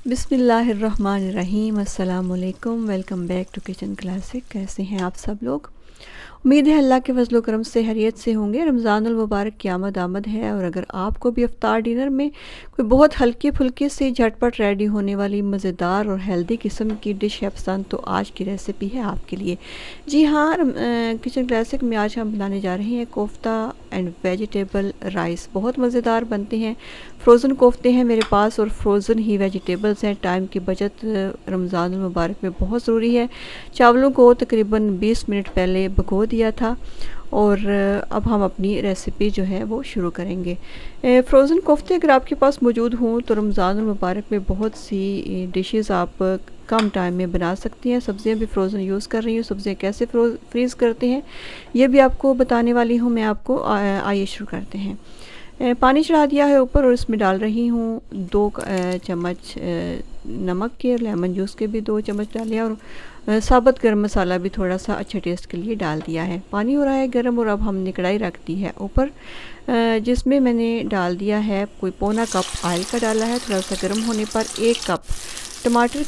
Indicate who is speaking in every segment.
Speaker 1: बिस्मिल्लाहिर्रहमानिर्रहीम। अस्सलाम वालेकुम। Welcome back to kitchen classic. कैसे हैं आप सब लोग? उम्मीद है अल्लाह के फजल करम से खैरियत से होंगे। रमज़ानुल मुबारक की आमद है और अगर आपको भी इफ्तार डिनर में कोई बहुत हल्के फुल्के से झटपट रेडी होने वाली मज़ेदार और हेल्दी किस्म की डिश है पसंद, तो आज की रेसिपी है आपके लिए। जी हाँ, किचन क्लासिक में आज हम बनाने जा रहे हैं कोफ्ता एंड वेजिटेबल राइस। बहुत मज़ेदार बनते हैं। फ्रोज़न कोफ्ते हैं मेरे पास और फ्रोज़न ही वेजिटेबल्स हैं। टाइम की बचत रमज़ानुल मुबारक में बहुत ज़रूरी है। चावलों को तकरीबन 20 मिनट पहले भिगो दिया था और अब हम अपनी रेसिपी जो है वो शुरू करेंगे। फ्रोज़न कोफ्ते अगर आपके पास मौजूद हों तो रमज़ानुल मुबारक में बहुत सी डिशेस आप कम टाइम में बना सकती हैं। सब्ज़ियाँ भी फ्रोज़न यूज़ कर रही हूँ। सब्ज़ियाँ कैसे फ्रीज़ करते हैं ये भी आपको बताने वाली हूँ मैं आपको। आइए शुरू करते हैं। पानी चढ़ा दिया है ऊपर और इसमें डाल रही हूँ 2 चम्मच नमक के, लेमन जूस के भी 2 चम्मच डाले और साबुत गरम मसाला भी थोड़ा सा अच्छे टेस्ट के लिए डाल दिया है। पानी हो रहा है गर्म और अब हमने कढ़ाई रख दी है ऊपर, जिसमें मैंने डाल दिया है कोई पौना कप ऑयल का डाला है। थोड़ा सा गर्म होने पर 1 कप टमाटर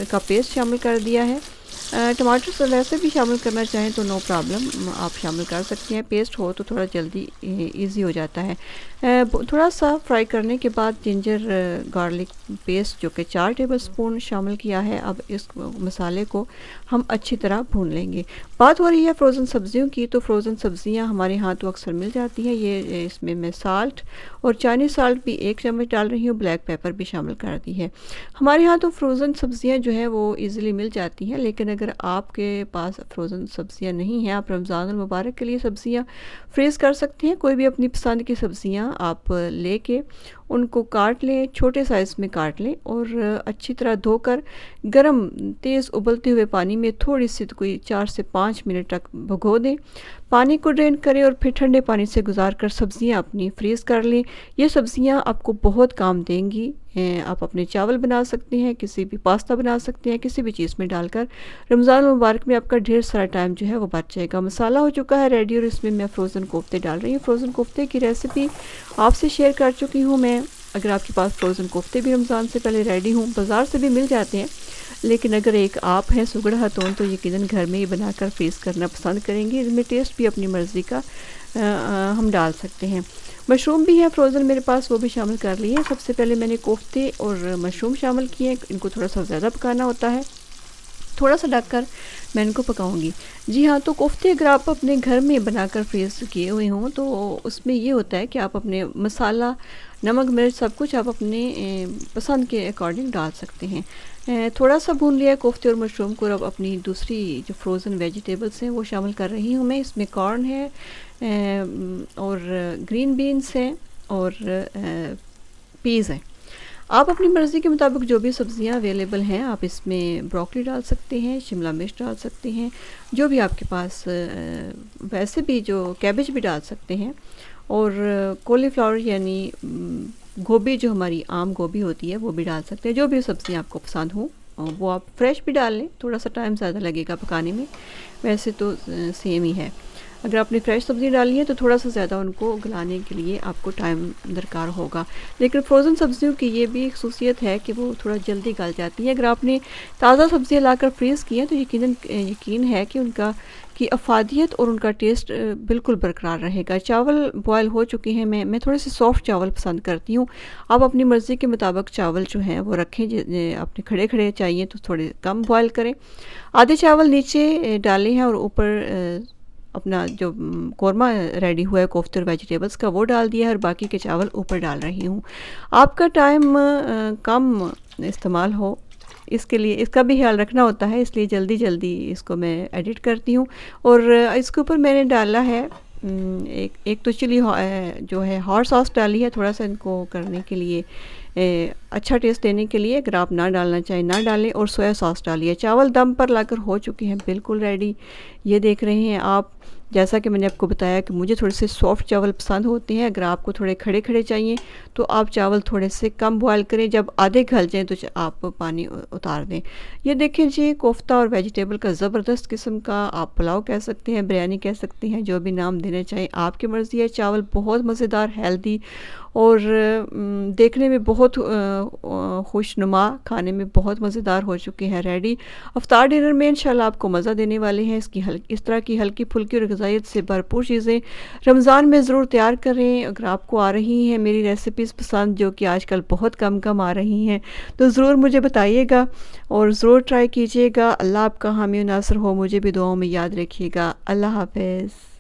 Speaker 1: का पेस्ट शामिल कर दिया है। टमाटर से वैसे भी शामिल करना चाहें तो नो प्रॉब्लम, आप शामिल कर सकती हैं। पेस्ट हो तो थोड़ा जल्दी इजी हो जाता है। थोड़ा सा फ्राई करने के बाद जिंजर गार्लिक पेस्ट जो कि 4 टेबलस्पून शामिल किया है। अब इस मसाले को हम अच्छी तरह भून लेंगे। बात हो रही है फ्रोज़न सब्ज़ियों की, तो फ्रोज़न सब्ज़ियां हमारे यहाँ तो अक्सर मिल जाती हैं। ये इसमें मैं साल्ट और चाइनीज़ साल्ट भी 1 चम्मच डाल रही हूँ। ब्लैक पेपर भी शामिल कर दी है। हमारे यहाँ तो फ्रोज़न सब्ज़ियाँ जो है वो ईज़िली मिल जाती हैं, लेकिन अगर आपके पास फ्रोज़न सब्ज़ियाँ नहीं हैं, आप रमज़ानुल मुबारक के लिए सब्ज़ियाँ फ्रीज़ कर सकते हैं। कोई भी अपनी पसंद की सब्ज़ियाँ आप लेके उनको काट लें, छोटे साइज़ में काट लें और अच्छी तरह धोकर गरम तेज़ उबलते हुए पानी में थोड़ी सी कोई 4 से 5 मिनट तक भिगो दें। पानी को ड्रेन करें और फिर ठंडे पानी से गुजार कर सब्ज़ियाँ अपनी फ्रीज़ कर लें। ये सब्ज़ियाँ आपको बहुत काम देंगी। आप अपने चावल बना सकते हैं, किसी भी पास्ता बना सकते हैं, किसी भी चीज़ में डालकर रमज़ान मुबारक में आपका ढेर सारा टाइम जो है वो बच जाएगा। मसाला हो चुका है रेडी और इसमें मैं फ़्रोज़न कोफ्ते डाल रही हूँ। फ़्रोज़न कोफ्ते की रेसिपी आपसे शेयर कर चुकी हूँ मैं। अगर आपके पास फ्रोज़न कोफ्ते भी रमज़ान से पहले रेडी हों, बाज़ार से भी मिल जाते हैं, लेकिन अगर एक आप हैं सुगड़ हथौन तो यकीनन घर में ही बनाकर फ्रीज़ करना पसंद करेंगे। इसमें टेस्ट भी अपनी मर्ज़ी का हम डाल सकते हैं। मशरूम भी है फ्रोज़न मेरे पास, वो भी शामिल कर लिए। सबसे पहले मैंने कोफ्ते और मशरूम शामिल किए। इनको थोड़ा सा ज़्यादा पकाना होता है, थोड़ा सा ढककर मैं इनको पकाऊंगी। जी हाँ, तो कोफ्ते अगर आप अपने घर में बनाकर फ्रीज़ किए हुए हों तो उसमें ये होता है कि आप अपने मसाला, नमक, मिर्च सब कुछ आप अपने पसंद के अकॉर्डिंग डाल सकते हैं। थोड़ा सा भून लिया कोफ्ते और मशरूम को। अब अपनी दूसरी जो फ्रोज़न वेजिटेबल्स हैं वो शामिल कर रही हूँ मैं। इसमें कॉर्न है और ग्रीन बीन्स हैं और पीज़ हैं। आप अपनी मर्ज़ी के मुताबिक जो भी सब्ज़ियाँ अवेलेबल हैं आप इसमें ब्रोकली डाल सकते हैं, शिमला मिर्च डाल सकते हैं, जो भी आपके पास। वैसे भी जो कैबेज भी डाल सकते हैं और कॉलीफ्लावर यानी गोभी, जो हमारी आम गोभी होती है वो भी डाल सकते हैं। जो भी सब्ज़ियाँ आपको पसंद हों वो आप फ्रेश भी डाल लें। थोड़ा सा टाइम ज़्यादा लगेगा पकाने में, वैसे तो सेम ही है। अगर आपने फ्रेश सब्ज़ी डाली है तो थोड़ा सा ज़्यादा उनको गलाने के लिए आपको टाइम दरकार होगा। लेकिन फ्रोज़न सब्ज़ियों की ये भी एक ख़ुशियत है कि वो थोड़ा जल्दी गल जाती है। अगर आपने ताज़ा सब्ज़ियाँ लाकर फ्रीज़ की हैं तो यकीन है कि उनका की अफादियत और उनका टेस्ट बिल्कुल बरकरार रहेगा। चावल बॉयल हो चुके हैं। मैं थोड़े से सॉफ्ट चावल पसंद करती हूँ। आप अपनी मर्ज़ी के मुताबिक चावल जो हैं वो रखें। आपने खड़े खड़े चाहिए तो थोड़े कम बॉयल करें। आधे चावल नीचे डाले हैं और ऊपर अपना जो कोरमा रेडी हुआ है कोफ्ते और वेजिटेबल्स का वो डाल दिया है और बाकी के चावल ऊपर डाल रही हूँ। आपका टाइम कम इस्तेमाल हो इसके लिए इसका भी ख्याल रखना होता है, इसलिए जल्दी जल्दी इसको मैं एडिट करती हूँ। और इसके ऊपर मैंने डाला है एक तो चिली जो है हॉट सॉस डाली है थोड़ा सा इनको करने के लिए, अच्छा टेस्ट देने के लिए। अगर आप ना डालना चाहें ना डालें। और सोया सॉस डालिए। चावल दम पर लाकर हो चुके हैं बिल्कुल रेडी। ये देख रहे हैं आप, जैसा कि मैंने आपको बताया कि मुझे थोड़े से सॉफ्ट चावल पसंद होते हैं। अगर आपको थोड़े खड़े खड़े चाहिए तो आप चावल थोड़े से कम बॉयल करें। जब आधे गल जाएँ तो आप पानी उतार दें। ये देखें जी, कोफ्ता और वेजिटेबल का ज़बरदस्त किस्म का, आप पुलाव कह सकते हैं, बिरयानी कह सकते हैं, जो भी नाम देना चाहें आपकी मर्ज़ी है। चावल बहुत मज़ेदार, हेल्दी और देखने में बहुत खुशनुमा, खाने में बहुत मज़ेदार हो चुके हैं रेडी। इफ्तार डिनर में इंशाल्लाह आपको मज़ा देने वाले हैं। इस तरह की हल्की फुल्की और ग़िज़ाइयत से भरपूर चीज़ें रमज़ान में ज़रूर तैयार करें। अगर आपको आ रही हैं मेरी रेसिपीज़ पसंद, जो कि आजकल बहुत कम कम आ रही हैं, तो ज़रूर मुझे बताइएगा और ज़रूर ट्राई कीजिएगा। अल्लाह आपका हामी नासर हो, मुझे भी दुआओं में याद रखिएगा। अल्लाह हाफ़िज़।